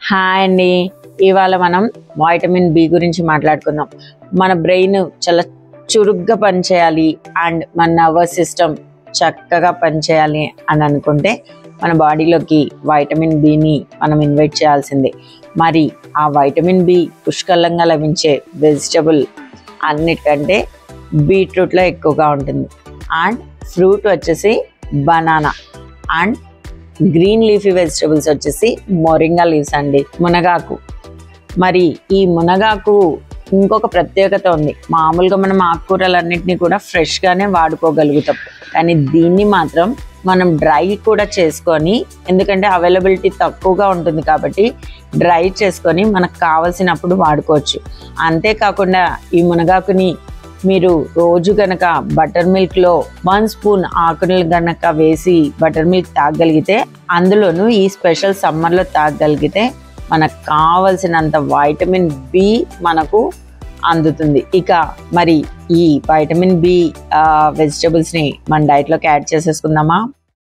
Hi అండి, ఇవాళ మనం వైటమిన్ బి గురించి మాట్లాడుకుందాం. మన బ్రెయిన్ చాలా చురుగ్గా పనిచేయాలి అండ్ మన నర్వస్ సిస్టమ్ చక్కగా పనిచేయాలి అని అనుకుంటే మన బాడీలోకి వైటమిన్ బిని మనం ఇన్వైట్ చేయాల్సిందే. మరి ఆ వైటమిన్ బి పుష్కలంగా లభించే వెజిటబుల్ అన్నిటికంటే బీట్రూట్లో ఎక్కువగా ఉంటుంది. అండ్ ఫ్రూట్ వచ్చేసి banana and green leafy vegetables వచ్చేసి మొరింగా లీవ్స్ అండి, మునగాకు. మరి ఈ మునగాకు ఇంకొక ప్రత్యేకత ఉంది. మామూలుగా మనం ఆకుకూరలన్నింటినీ కూడా ఫ్రెష్గానే వాడుకోగలుగుతాం, కానీ దీన్ని మాత్రం మనం డ్రై కూడా చేసుకొని, ఎందుకంటే అవైలబిలిటీ తక్కువగా ఉంటుంది కాబట్టి డ్రై చేసుకొని మనకు కావలసినప్పుడు వాడుకోవచ్చు. అంతేకాకుండా ఈ మునగాకుని మీరు రోజు గనక బటర్ మిల్క్లో 1 స్పూన్ ఆకులు గనక వేసి బటర్ మిల్క్ తాగగలిగితే, అందులోనూ ఈ స్పెషల్ సమ్మర్లో తాగగలిగితే మనకు కావలసినంత వైటమిన్ బి మనకు అందుతుంది. ఇక మరి ఈ వైటమిన్ బి వెజిటబుల్స్ని మన డైట్లోకి యాడ్ చేసేసుకుందామా?